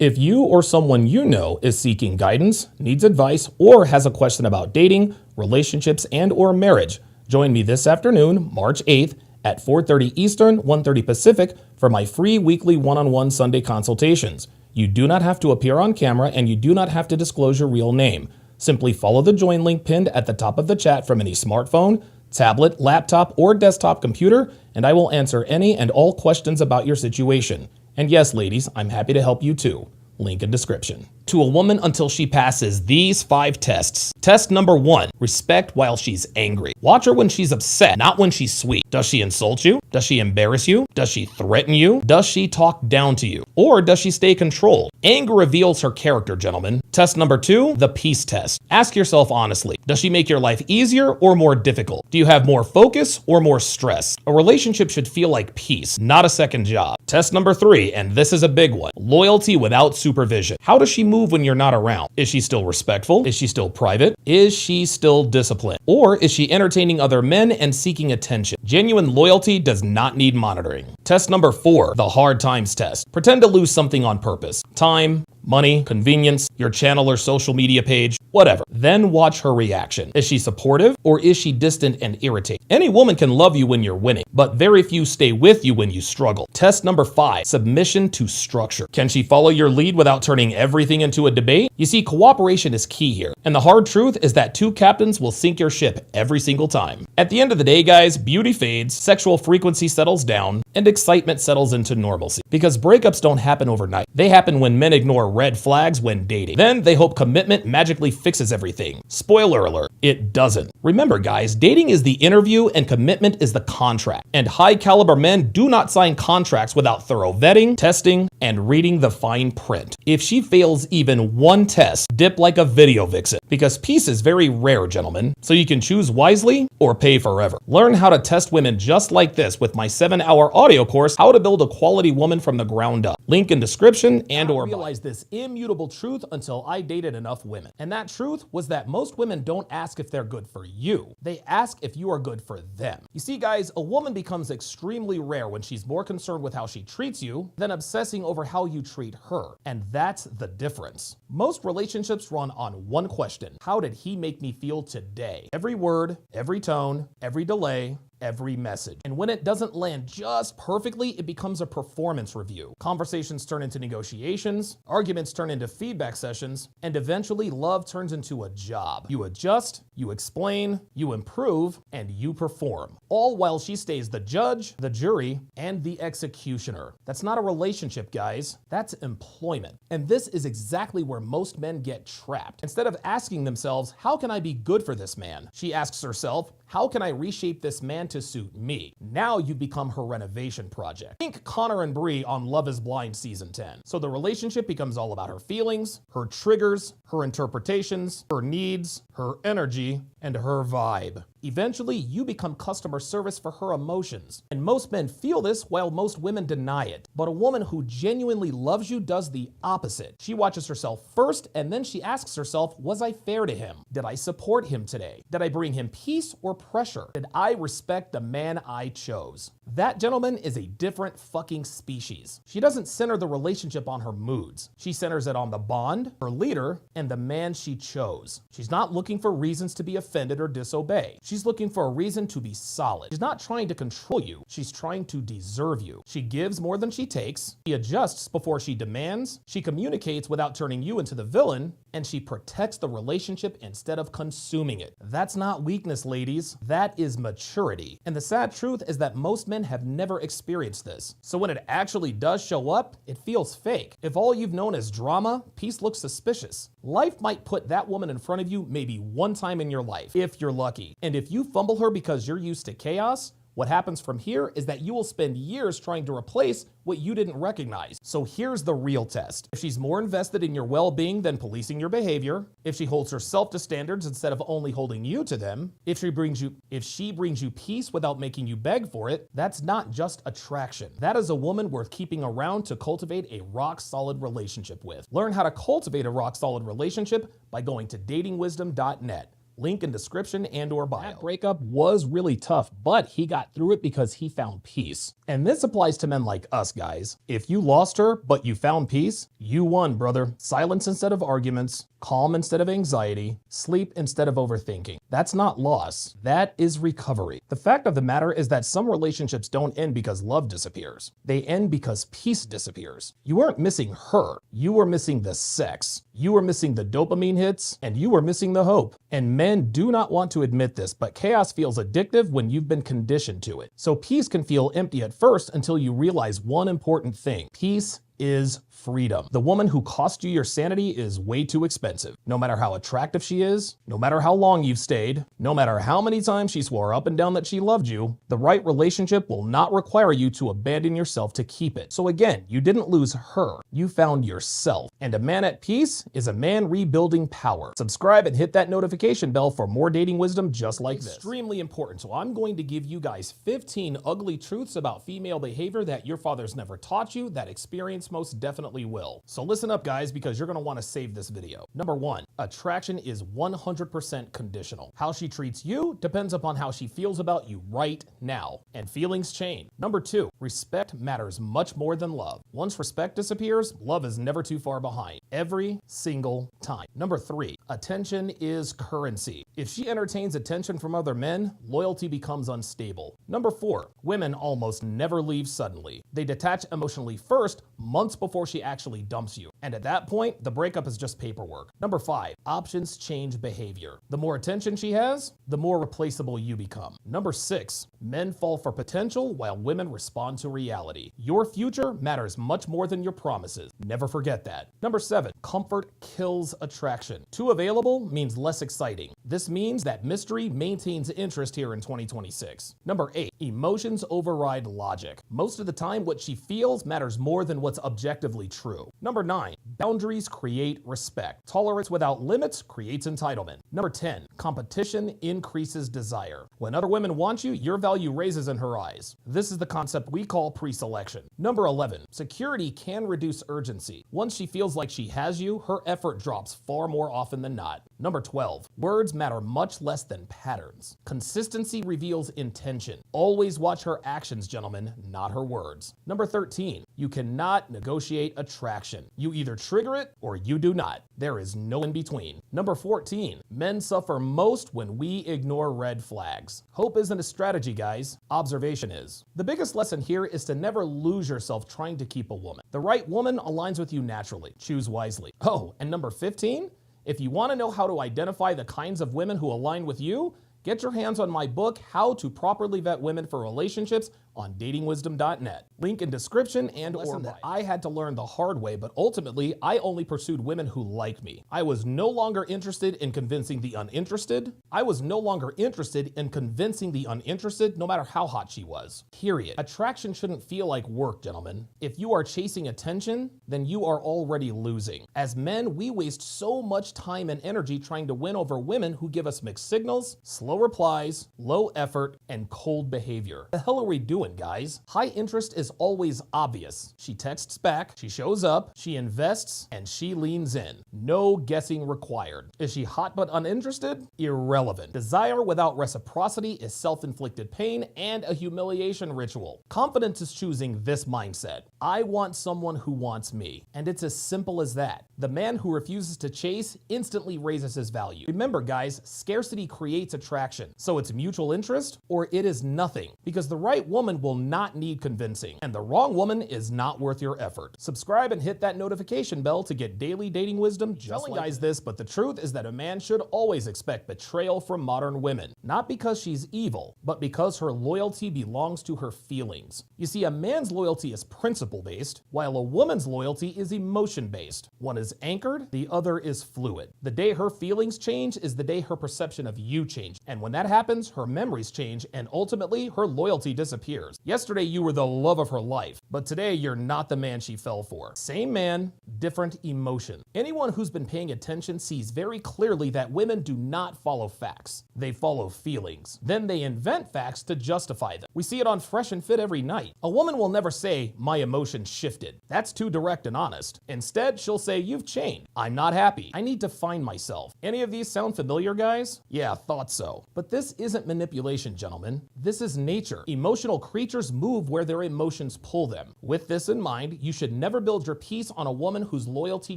If you or someone you know is seeking guidance, needs advice, or has a question about dating, relationships, and/or marriage, join me this afternoon, March 8th at 4:30 Eastern, 1:30 Pacific for my free weekly one-on-one Sunday consultations. You do not have to appear on camera and you do not have to disclose your real name. Simply follow the join link pinned at the top of the chat from any smartphone, tablet, laptop, or desktop computer, and I will answer any and all questions about your situation. And yes, ladies, I'm happy to help you too. Link in description. To a woman until she passes these 5 tests. Test number 1, respect while she's angry. Watch her when she's upset, not when she's sweet. Does she insult you? Does she embarrass you? Does she threaten you? Does she talk down to you? Or does she stay controlled? Anger reveals her character, gentlemen. Test number 2, the peace test. Ask yourself honestly, does she make your life easier or more difficult? Do you have more focus or more stress? A relationship should feel like peace, not a second job. Test number 3, and this is a big one, loyalty without supervision. How does she move when you're not around? Is she still respectful? Is she still private? Is she still disciplined? Or is she entertaining other men and seeking attention? Genuine loyalty does not need monitoring. Test number 4, the hard times test. Pretend to lose something on purpose. Time, money, convenience, your channel or social media page, whatever. Then watch her reaction. Is she supportive or is she distant and irritating? Any woman can love you when you're winning, but very few stay with you when you struggle. Test number 5, submission to structure. Can she follow your lead without turning everything into a debate? You see, cooperation is key here. And the hard truth is that 2 captains will sink your ship every single time. At the end of the day, guys, beauty fades, sexual frequency settles down, and excitement settles into normalcy. Because breakups don't happen overnight. They happen when men ignore red flags when dating. Then they hope commitment magically fixes everything. Spoiler alert, it doesn't. Remember guys, dating is the interview and commitment is the contract. And high caliber men do not sign contracts without thorough vetting, testing, and reading the fine print. If she fails even one test, dip like a video vixen. Because peace is very rare, gentlemen. So you can choose wisely or pay forever. Learn how to test women just like this with my 7-hour audio course, How to Build a Quality Woman from the Ground Up. Link in description and or realize this immutable truth until I dated enough women. And that truth was that most women don't ask if they're good for you. They ask if you are good for them. You see guys, a woman becomes extremely rare when she's more concerned with how she treats you than obsessing over how you treat her. And that's the difference. Most relationships run on one question. How did he make me feel today? Every word, every tone, every delay, every message. And when it doesn't land just perfectly, it becomes a performance review. Conversations turn into negotiations, arguments turn into feedback sessions, and eventually love turns into a job. You adjust, you explain, you improve, and you perform. All while she stays the judge, the jury, and the executioner. That's not a relationship, guys. That's employment. And this is exactly where most men get trapped. Instead of asking themselves, how can I be good for this man? She asks herself, how can I reshape this man to suit me? Now you become her renovation project. Think Connor and Bree on Love is Blind season 10. So the relationship becomes all about her feelings, her triggers, her interpretations, her needs, her energy, and her vibe. Eventually, you become customer service for her emotions. And most men feel this while most women deny it. But a woman who genuinely loves you does the opposite. She watches herself first and then she asks herself, was I fair to him? Did I support him today? Did I bring him peace or pressure? Did I respect the man I chose? That, gentleman, is a different fucking species. She doesn't center the relationship on her moods. She centers it on the bond, her leader, and the man she chose. She's not looking for reasons to be offended or disobey. She's looking for a reason to be solid. She's not trying to control you. She's trying to deserve you. She gives more than she takes. She adjusts before she demands. She communicates without turning you into the villain. And she protects the relationship instead of consuming it. That's not weakness, ladies. That is maturity. And the sad truth is that most men have never experienced this. So when it actually does show up, it feels fake. If all you've known is drama, peace looks suspicious. Life might put that woman in front of you maybe one time in your life, if you're lucky. And if you fumble her because you're used to chaos, what happens from here is that you will spend years trying to replace what you didn't recognize. So here's the real test. If she's more invested in your well-being than policing your behavior, if she holds herself to standards instead of only holding you to them, if she brings you peace without making you beg for it, that's not just attraction. That is a woman worth keeping around to cultivate a rock-solid relationship with. Learn how to cultivate a rock-solid relationship by going to datingwisdom.net. Link in description and or bio. That breakup was really tough, but he got through it because he found peace. And this applies to men like us, guys. If you lost her, but you found peace, you won, brother. Silence instead of arguments, calm instead of anxiety, sleep instead of overthinking. That's not loss. That is recovery. The fact of the matter is that some relationships don't end because love disappears. They end because peace disappears. You weren't missing her. You were missing the sex. You were missing the dopamine hits, and you were missing the hope. And men do not want to admit this, but chaos feels addictive when you've been conditioned to it. So peace can feel empty at first until you realize one important thing. Peace is freedom. The woman who cost you your sanity is way too expensive. No matter how attractive she is, no matter how long you've stayed, no matter how many times she swore up and down that she loved you, the right relationship will not require you to abandon yourself to keep it. So again, you didn't lose her, you found yourself. And a man at peace is a man rebuilding power. Subscribe and hit that notification bell for more dating wisdom just like this. Extremely important. So I'm going to give you guys 15 ugly truths about female behavior that your fathers never taught you that experience most definitely will. So listen up, guys, because you're going to want to save this video. Number 1, attraction is 100% conditional. How she treats you depends upon how she feels about you right now, and feelings change. Number 2, respect matters much more than love. Once respect disappears, love is never too far behind, every single time. Number 3, attention is currency. If she entertains attention from other men, loyalty becomes unstable. Number 4, women almost never leave suddenly. They detach emotionally first, months before she actually dumps you. And at that point, the breakup is just paperwork. Number 5, options change behavior. The more attention she has, the more replaceable you become. Number 6, men fall for potential while women respond to reality. Your future matters much more than your promises. Never forget that. Number 7, comfort kills attraction. Too available means less exciting. This means that mystery maintains interest here in 2026. Number 8, emotions override logic. Most of the time, what she feels matters more than what's objectively true. Number 9, boundaries create respect. Tolerance without limits creates entitlement. Number 10, competition increases desire. When other women want you, your value raises in her eyes. This is the concept we call pre-selection. Number 11, security can reduce urgency. Once she feels like she has you, her effort drops far more often than not. Number 12, words matter much less than patterns. Consistency reveals intention. Always watch her actions, gentlemen, not her words. Number 13, you cannot negotiate attraction. You either trigger it or you do not. There is no in between. Number 14, men suffer most when we ignore red flags. Hope isn't a strategy, guys. Observation is. The biggest lesson here is to never lose yourself trying to keep a woman. The right woman aligns with you naturally. Choose wisely. Oh, and number 15, if you want to know how to identify the kinds of women who align with you, get your hands on my book, How to Properly Vet Women for Relationships, on datingwisdom.net. Link in description and or bio. I had to learn the hard way, but ultimately, I only pursued women who like me. I was no longer interested in convincing the uninterested. I was no longer interested in convincing the uninterested, no matter how hot she was. Period. Attraction shouldn't feel like work, gentlemen. If you are chasing attention, then you are already losing. As men, we waste so much time and energy trying to win over women who give us mixed signals, slow replies, low effort, and cold behavior. The hell are we doing, guys? High interest is always obvious. She texts back, she shows up, she invests, and she leans in. No guessing required. Is she hot but uninterested? Irrelevant. Desire without reciprocity is self-inflicted pain and a humiliation ritual. Confidence is choosing this mindset. I want someone who wants me. And it's as simple as that. The man who refuses to chase instantly raises his value. Remember, guys, scarcity creates attraction. So it's mutual interest or it is nothing. Because the right woman will not need convincing, and the wrong woman is not worth your effort. Subscribe and hit that notification bell to get daily dating wisdom just like guys this, but the truth is that a man should always expect betrayal from modern women. Not because she's evil, but because her loyalty belongs to her feelings. You see, a man's loyalty is principle-based, while a woman's loyalty is emotion-based. One is anchored, the other is fluid. The day her feelings change is the day her perception of you changes. And when that happens, her memories change, and ultimately, her loyalty disappears. years. Yesterday you were the love of her life, but today you're not the man she fell for. Same man, different emotion. Anyone who's been paying attention sees very clearly that women do not follow facts. They follow feelings. Then they invent facts to justify them. We see it on Fresh and Fit every night. A woman will never say, "My emotions shifted." That's too direct and honest. Instead, she'll say, "You've changed. I'm not happy. I need to find myself." Any of these sound familiar, guys? Yeah, thought so. But this isn't manipulation, gentlemen. This is nature. Emotional creatures move where their emotions pull them. With this in mind, you should never build your peace on a woman whose loyalty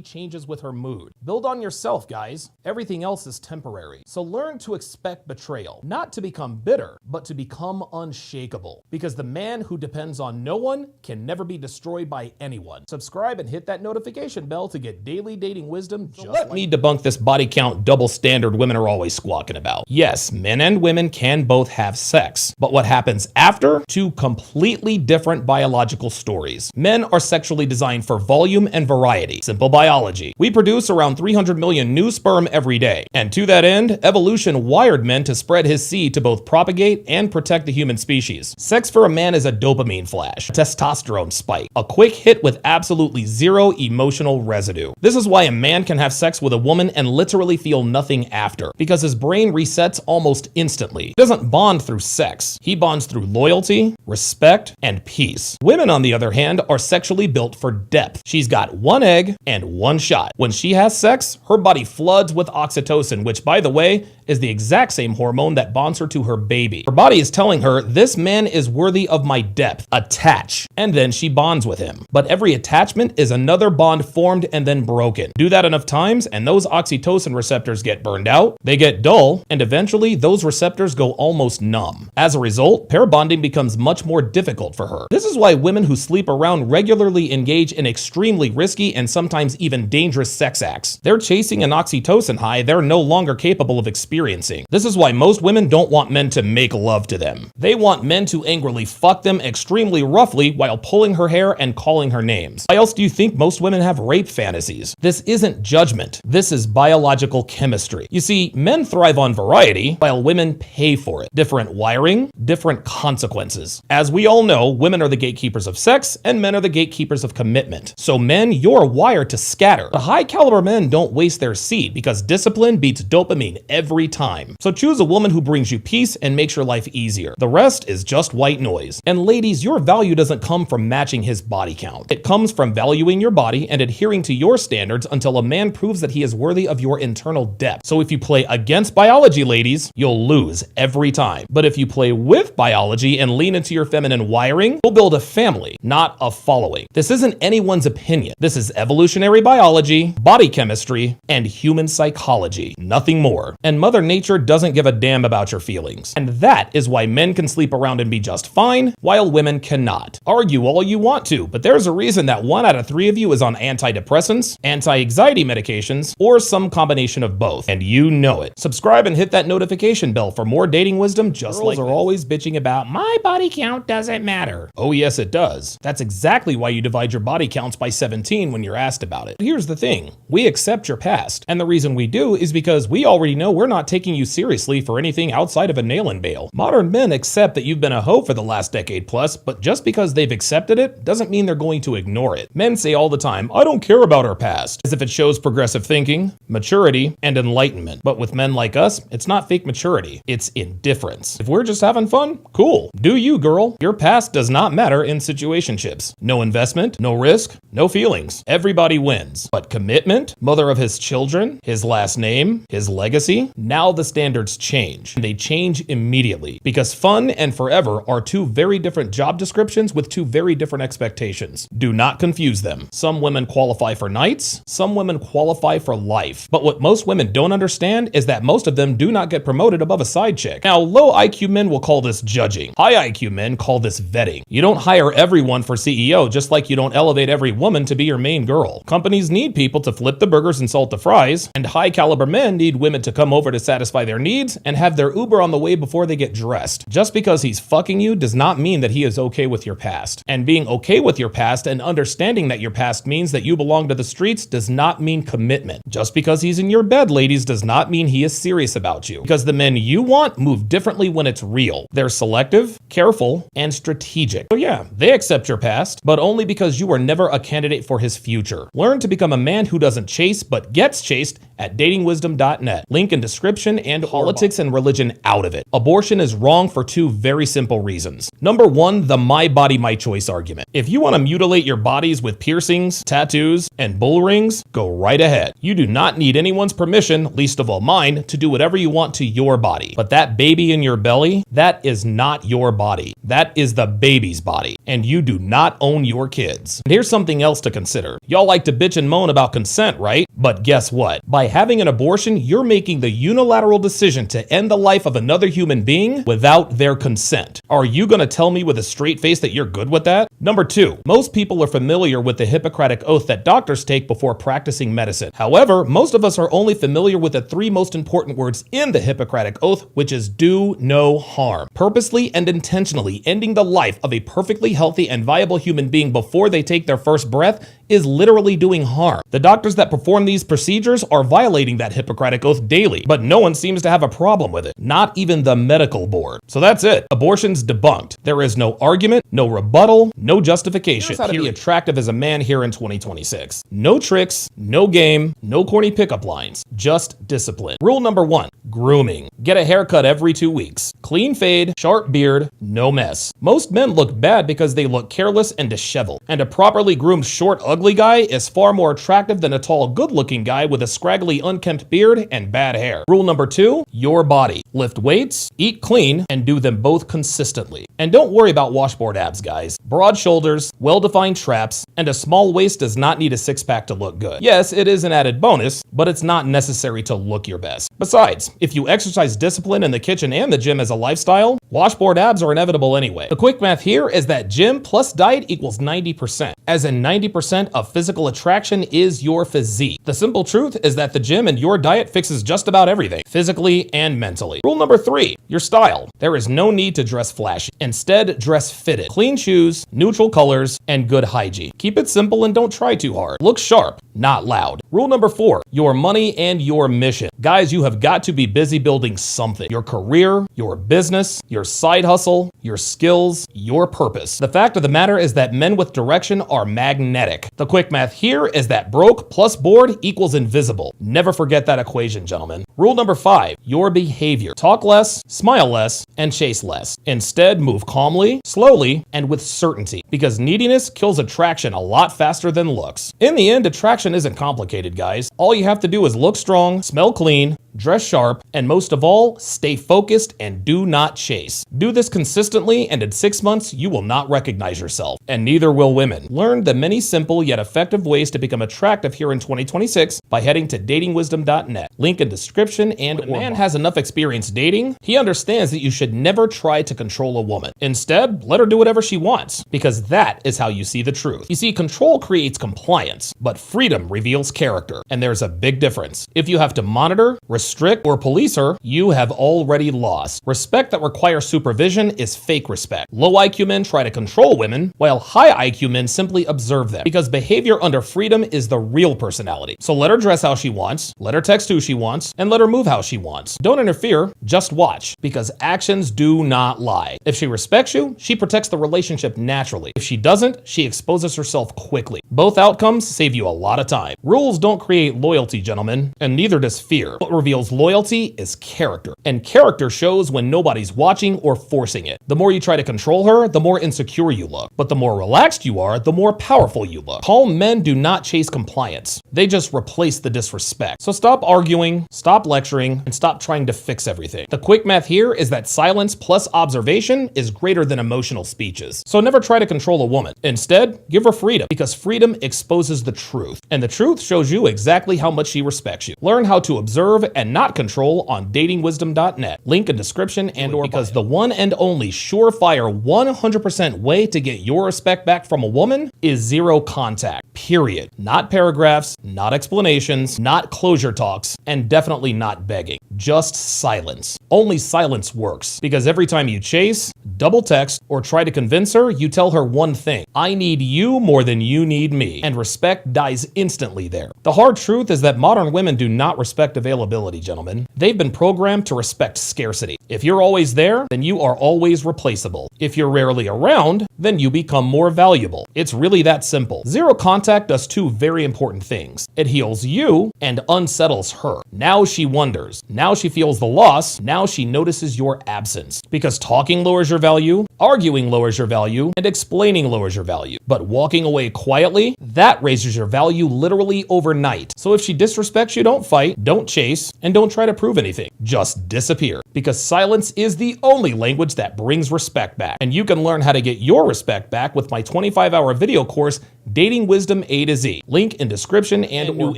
changes with her mood. Build on yourself, guys. Everything else is temporary. So learn to expect betrayal, not to become bitter, but to become unshakable. Because the man who depends on no one can never be destroyed by anyone. Subscribe and hit that notification bell to get daily dating wisdom just Let me debunk this body count double standard women are always squawking about. Yes, men and women can both have sex, but what happens after? Two completely different biological stories. Men are sexually designed for volume and variety. Simple biology. We produce around 300 million new sperm every day, and to that end, evolution wired men to spread his seed to both propagate and protect the human species. Sex for a man is a dopamine flash, a testosterone spike, a quick hit with absolutely zero emotional residue. This is why a man can have sex with a woman and literally feel nothing after, because his brain resets almost instantly. He doesn't bond through sex. He bonds through loyalty, respect, and peace. Women, on the other hand, are sexually built for depth. She's got one egg and one shot. When she has sex, her body floods with oxytocin, which, by the way, is the exact same hormone that bonds her to her baby. Her body is telling her, "This man is worthy of my depth. Attach." And then she bonds with him. But every attachment is another bond formed and then broken. Do that enough times, and those oxytocin receptors get burned out, they get dull, and eventually those receptors go almost numb. As a result, pair bonding becomes much more difficult for her. This is why women who sleep around regularly engage in extremely risky and sometimes even dangerous sex acts. They're chasing an oxytocin high they're no longer capable of experiencing. This is why most women don't want men to make love to them. They want men to angrily fuck them extremely roughly while pulling her hair and calling her names. Why else do you think most women have rape fantasies? This isn't judgment. This is biological chemistry. You see, men thrive on variety while women pay for it. Different wiring, different consequences. As we all know, women are the gatekeepers of sex and men are the gatekeepers of commitment. So men, you're wired to scatter. The high caliber men don't waste their seed because discipline beats dopamine every time. So choose a woman who brings you peace and makes your life easier. The rest is just white noise. And ladies, your value doesn't come from matching his body count. It comes from valuing your body and adhering to your standards until a man proves that he is worthy of your internal depth. So if you play against biology, ladies, you'll lose every time. But if you play with biology and lean into your feminine wiring, you'll build a family, not a following. This isn't anyone's opinion. This is evolutionary biology, body chemistry, and human psychology. Nothing more. And Mother Nature doesn't give a damn about your feelings. And that is why men can sleep around and be just fine, while women cannot. Argue all you want to, but there's a reason that 1 out of 3 of you is on antidepressants, anti-anxiety medications, or some combination of both. And you know it. Subscribe and hit that notification bell for more dating wisdom just like this. Girls are always bitching about, "My body count doesn't matter." Oh yes, it does. That's exactly why you divide your body counts by 17 when you're asked about it. But here's the thing. We accept your past. And the reason we do is because we already know we're not taking you seriously for anything outside of a nail and bail. Modern men accept that you've been a hoe for the last decade plus, but just because they've accepted it doesn't mean they're going to ignore it. Men say all the time, "I don't care about our past," as if it shows progressive thinking, maturity, and enlightenment. But with men like us, it's not fake maturity, it's indifference. If we're just having fun, cool. Do you, girl. Your past does not matter in situationships. No investment, no risk, no feelings. Everybody wins. But commitment, mother of his children, his last name, his legacy, now the standards change. And they change immediately. Because fun and forever are two very different job descriptions with two very different expectations. Do not confuse them. Some women qualify for nights, some women qualify for life. But what most women don't understand is that most of them do not get promoted above a side chick. Now, low IQ men will call this judging. High IQ men call this vetting. You don't hire everyone for CEO just like you don't elevate every woman to be your main girl. Companies need people to flip the burgers and salt the fries, and high caliber men need women to come over to satisfy their needs and have their Uber on the way before they get dressed. Just because he's fucking you does not mean that he is okay with your past. And being okay with your past and understanding that your past means that you belong to the streets does not mean commitment. Just because he's in your bed, ladies, does not mean he is serious about you. Because the men you want move differently when it's real. They're selective, careful, and strategic. So yeah, they accept your past, but only because you were never a candidate for his future. Learn to become a man who doesn't chase but gets chased at datingwisdom.net. Link in description, and politics and religion out of it. Abortion is wrong for two very simple reasons. Number one, the my body, my choice argument. If you want to mutilate your bodies with piercings, tattoos, and bull rings, go right ahead. You do not need anyone's permission, least of all mine, to do whatever you want to your body. But that baby in your belly, that is not your body. That is the baby's body. And you do not own your kids. And here's something else to consider. Y'all like to bitch and moan about consent, right? But guess what? By having an abortion, you're making the unilateral decision to end the life of another human being without their consent. Are you gonna tell me with a straight face that you're good with that? Number two, most people are familiar with the Hippocratic Oath that doctors take before practicing medicine. However, most of us are only familiar with the three most important words in the Hippocratic Oath, which is do no harm. Purposely and intentionally ending the life of a perfectly healthy and viable human being before they take their first breath is literally doing harm. The doctors that perform these procedures are violating that Hippocratic Oath daily, but no one seems to have a problem with it. Not even the medical board. So that's it. Abortion's debunked. There is no argument, no rebuttal, no justification. Here's how to be attractive as a man here in 2026. No tricks, no game, no corny pickup lines, just discipline. Rule number one, grooming. Get a haircut every 2 weeks. Clean fade, sharp beard, no mess. Most men look bad because they look careless and disheveled. And a properly groomed short, ugly guy is far more attractive than a tall, good-looking guy with a scraggly, unkempt beard and bad hair. Rule number two, your body. Lift weights, eat clean, and do them both consistently. And don't worry about washboard abs, guys. Broad shoulders, well-defined traps, and a small waist does not need a six-pack to look good. Yes, it is an added bonus, but it's not necessary to look your best. Besides, if you exercise discipline in the kitchen and the gym as a lifestyle, washboard abs are inevitable anyway. The quick math here is that gym plus diet equals 90%, as in 90% of physical attraction is your physique. The simple truth is that the gym and your diet fixes just about everything, physically and mentally. Rule number three, your style. There is no need to dress flashy. Instead, dress fitted. Clean shoes, neutral colors, and good hygiene. Keep it simple and don't try too hard. Look sharp, not loud. Rule number four, your money and your mission. Guys, you have got to be busy building something. Your career, your business, your side hustle, your skills, your purpose. The fact of the matter is that men with direction are magnetic. The quick math here is that broke plus bored equals invisible. Never forget that equation, gentlemen. Rule number five, your behavior. Talk less, smile less, and chase less. Instead, move calmly, slowly, and with certainty, because neediness kills attraction a lot faster than looks. In the end, attraction isn't complicated, guys. All you have to do is look strong, smell clean, dress sharp, and most of all, stay focused and do not chase. Do this consistently, and in 6 months, you will not recognize yourself, and neither will women. Learn the many simple yet effective ways to become attractive here in 2026 by heading to datingwisdom.net. Link in description. And when a man has enough experience dating, he understands that you should never try to control a woman. Instead, let her do whatever she wants, because that is how you see the truth. You see, control creates compliance, but freedom reveals character, and there's a big difference. If you have to monitor, restrict, or police her, you have already lost. Respect that requires supervision is fake respect. Low IQ men try to control women, while high IQ men simply observe them, because behavior under freedom is the real personality. So let her dress how she wants, let her text who she wants, and let her move how she wants. Don't interfere, just watch, because actions do not lie. If she respects you, she protects the relationship naturally. If she doesn't, she exposes herself quickly. Both outcomes save you a lot of time. Rules don't create loyalty, gentlemen, and neither does fear. What reveals loyalty is character, and character shows when nobody's watching or forcing it. The more you try to control her, the more insecure you look, but the more relaxed you are, the more powerful you look. Calm men do not chase compliance. They just replace the disrespect. So stop arguing, stop lecturing, and stop trying to fix everything. The quick math here is that silence plus observation is greater than emotional speeches. So never try to control a woman. Instead, give her freedom, because freedom exposes the truth, and the truth shows you exactly how much she respects you. Learn how to observe and not control on datingwisdom.net. Link in description and or because the one and only surefire 100% way to get your respect back from a woman is zero contact. Period. Not paragraphs, not explanations, not closure talks, and definitely not begging. Just silence. Only silence works, because every time you chase, double text, or try to convince her, you tell her one thing: I need you more than you need me, and respect dies instantly there. The hard truth is that modern women do not respect availability, gentlemen. They've been programmed to respect scarcity. If you're always there, then you are always replaceable. If you're rarely around, then you become more valuable. It's really that simple. Zero contact does two very important things. It heals you and unsettles her. Now she wonders. Now she feels the loss. Now she notices your absence. Because talking lowers your value, arguing lowers your value, and explaining lowers your value. But walking away quietly, that raises your value literally overnight. So if she disrespects you, don't fight, don't chase, and don't try to prove anything. Just disappear. Because silence is the only language that brings respect back. And you can learn how to get your respect back with my 25-hour video course, Dating Wisdom A to Z. Link in description. And knew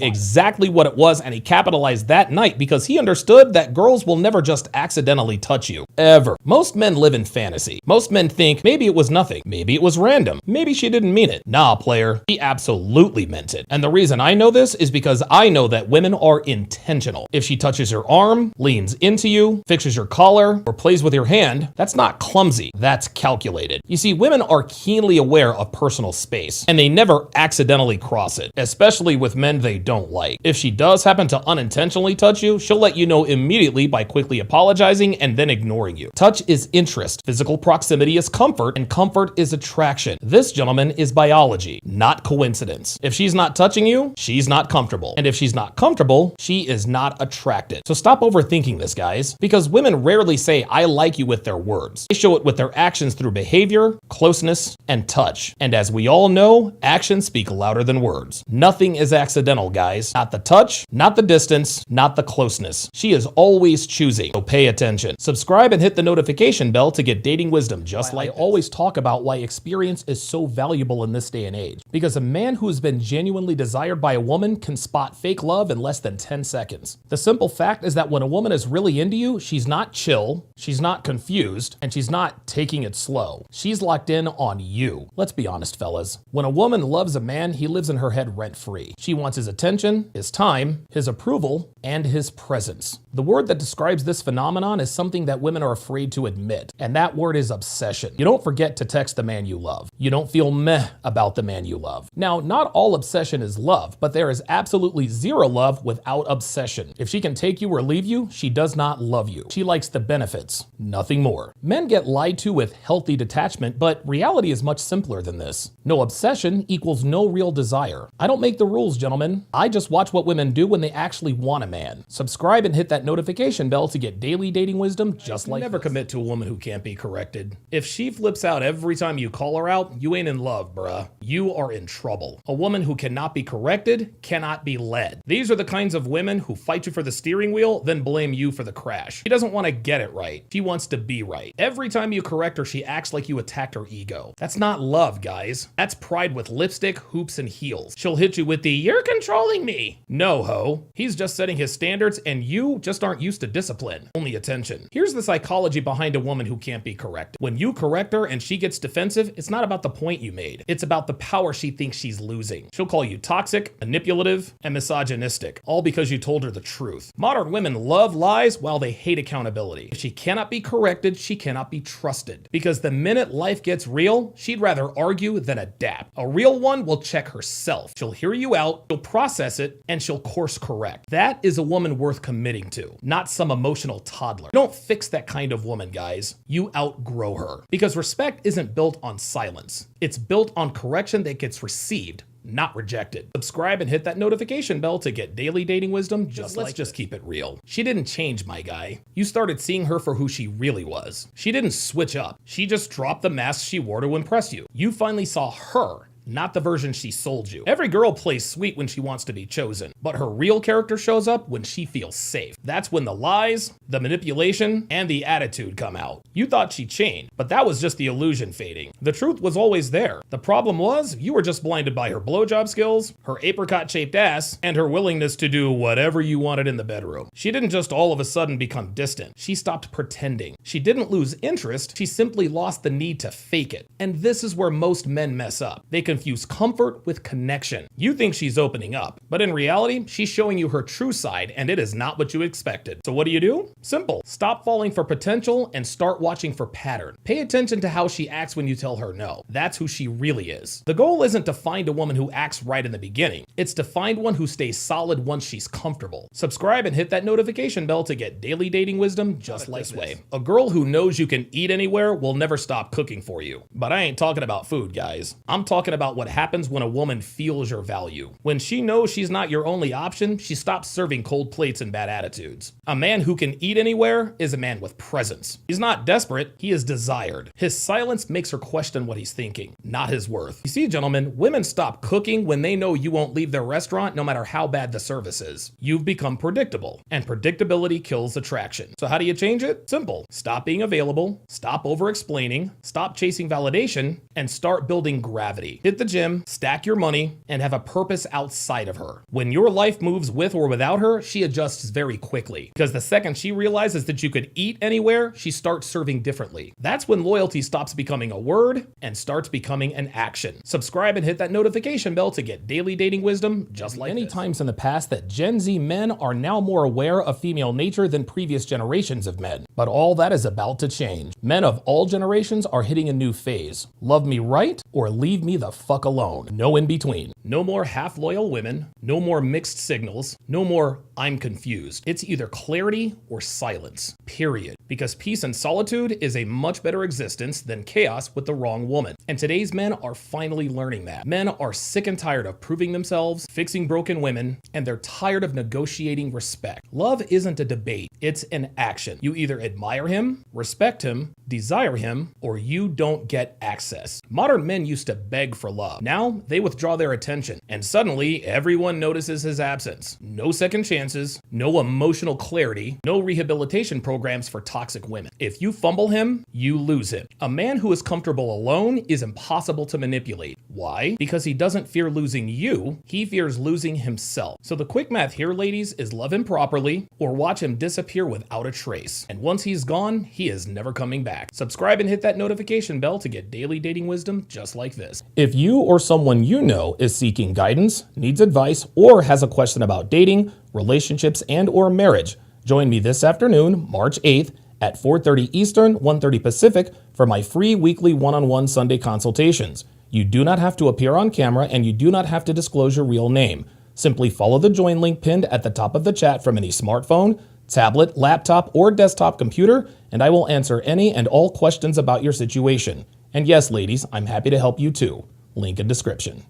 exactly what it was, and he capitalized that night because he understood that girls will never just accidentally touch you. Ever. Most men live in fantasy. Most men think maybe it was nothing. Maybe it was random. Maybe she didn't mean it. Nah, player. She absolutely meant it. And the reason I know this is because I know that women are intentional. If she touches your arm, leans into you, fixes your collar, or plays with your hand, that's not clumsy. That's calculated. You see, women are keenly aware of personal space, and they never accidentally cross it, especially with men they don't like. If she does happen to unintentionally touch you, she'll let you know immediately by quickly apologizing and then ignoring you. Touch is interest, physical proximity is comfort, and comfort is attraction. This, gentlemen, is biology, not coincidence. If she's not touching you, she's not comfortable. And if she's not comfortable, she is not attracted. So stop overthinking this, guys, because women rarely say I like you with their words. They show it with their actions through behavior, closeness, and touch. And as we all know, actions speak louder than words. Nothing is accidental, guys. Not the touch, not the distance, not the closeness. She is always choosing, so pay attention. Subscribe and hit the notification bell to get dating wisdom just like this. I always talk about why experience is so valuable in this day and age. Because a man who's been genuinely desired by a woman can spot fake love in less than 10 seconds. The simple fact is that when a woman is really into you, she's not chill, she's not confused, and she's not taking it slow. She's locked in on you. Let's be honest, fellas. When a woman loves a man, he lives in her head rent-free. She wants his attention, his time, his approval, and his presence. The word that describes this phenomenon is something that women are afraid to admit, and that word is obsession. You don't forget to text the man you love. You don't feel meh about the man you love. Now, not all obsession is love, but there is absolutely zero love without obsession. If she can take you or leave you, she does not love you. She likes the benefits, nothing more. Men get lied to with healthy detachment, but reality is much simpler than this. No obsession equals no real desire. I don't make the rules, gentlemen. I just watch what women do when they actually want a man. Subscribe and hit that notification bell to get daily dating wisdom just like this. Never commit to a woman who can't be corrected. If she flips out every time you call her out, you ain't in love, bruh. You are in trouble. A woman who cannot be corrected cannot be led. These are the kinds of women who fight you for the steering wheel, then blame you for the crash. She doesn't want to get it right. She wants to be right. Every time you correct her, she acts like you attacked her ego. That's not love, guys. That's pride with lipstick, hoops, and heels. She'll hit you with the "you're controlling me." No, ho. He's just setting his standards, and you just aren't used to discipline, only attention. Here's the psychology behind a woman who can't be corrected. When you correct her and she gets defensive, it's not about the point you made. It's about the power she thinks she's losing. She'll call you toxic, manipulative, and misogynistic, all because you told her the truth. Modern women love lies while they hate accountability. If she cannot be corrected, she cannot be trusted. Because the minute life gets real, she'd rather argue than adapt. A real one will check herself. She'll hear you out, she'll process it, and she'll course correct. That is a woman worth committing to, not some emotional toddler. You don't fix that kind of woman, guys. You outgrow her. Because respect isn't built on silence. It's built on correction that gets received, not rejected. Subscribe and hit that notification bell to get daily dating wisdom let's just keep it real. She didn't change, my guy. You started seeing her for who she really was. She didn't switch up. She just dropped the mask she wore to impress you. You finally saw her, not the version she sold you. Every girl plays sweet when she wants to be chosen, but her real character shows up when she feels safe. That's when the lies, the manipulation, and the attitude come out. You thought she changed, but that was just the illusion fading. The truth was always there. The problem was, you were just blinded by her blowjob skills, her apricot-shaped ass, and her willingness to do whatever you wanted in the bedroom. She didn't just all of a sudden become distant. She stopped pretending. She didn't lose interest, she simply lost the need to fake it. And this is where most men mess up. They confuse comfort with connection. You think she's opening up, but in reality, she's showing you her true side, and it is not what you expected. So what do? Simple. Stop falling for potential and start watching for pattern. Pay attention to how she acts when you tell her no. That's who she really is. The goal isn't to find a woman who acts right in the beginning. It's to find one who stays solid once she's comfortable. Subscribe and hit that notification bell to get daily dating wisdom just like this way. A girl who knows you can eat anywhere will never stop cooking for you. But I ain't talking about food, guys. I'm talking about what happens when a woman feels your value. When she knows she's not your only option, she stops serving cold plates and bad attitudes. A man who can eat anywhere is a man with presence. He's not desperate, he is desired. His silence makes her question what he's thinking, not his worth. You see, gentlemen, women stop cooking when they know you won't leave their restaurant no matter how bad the service is. You've become predictable, and predictability kills attraction. So how do you change it? Simple. Stop being available, stop over-explaining, stop chasing validation, and start building gravity. Hit the gym, stack your money, and have a purpose outside of her. When your life moves with or without her, she adjusts very quickly. Because the second she realizes that you could eat anywhere, she starts serving differently. That's when loyalty stops becoming a word and starts becoming an action. Subscribe and hit that notification bell to get daily dating wisdom just like many times in the past that Gen Z men are now more aware of female nature than previous generations of men. But all that is about to change. Men of all generations are hitting a new phase. Love me right or leave me the fuck alone. No in between. No more half-loyal women, no more mixed signals, no more I'm confused. It's either clarity or silence, period. Because peace and solitude is a much better existence than chaos with the wrong woman. And today's men are finally learning that. Men are sick and tired of proving themselves, fixing broken women, and they're tired of negotiating respect. Love isn't a debate, it's an action. You either admire him, respect him, desire him, or you don't get access. Modern men used to beg for love. Now they withdraw their attention, and suddenly everyone notices his absence. No second chances, no emotional clarity, no rehabilitation programs for toxic women. If you fumble him, you lose him. A man who is comfortable alone is impossible to manipulate. Why? Because he doesn't fear losing you, he fears losing himself. So the quick math here, ladies, is love him properly or watch him disappear without a trace. And once he's gone, he is never coming back. Subscribe and hit that notification bell to get daily dating wisdom just like this. If you or someone you know is seeking guidance, needs advice, or has a question about dating, relationships, and or marriage, join me this afternoon, March 8th, at 4:30 Eastern, 1:30 Pacific for my free weekly one-on-one Sunday consultations. You do not have to appear on camera and you do not have to disclose your real name. Simply follow the join link pinned at the top of the chat from any smartphone, tablet, laptop, or desktop computer, and I will answer any and all questions about your situation. And yes, ladies, I'm happy to help you too. Link in description.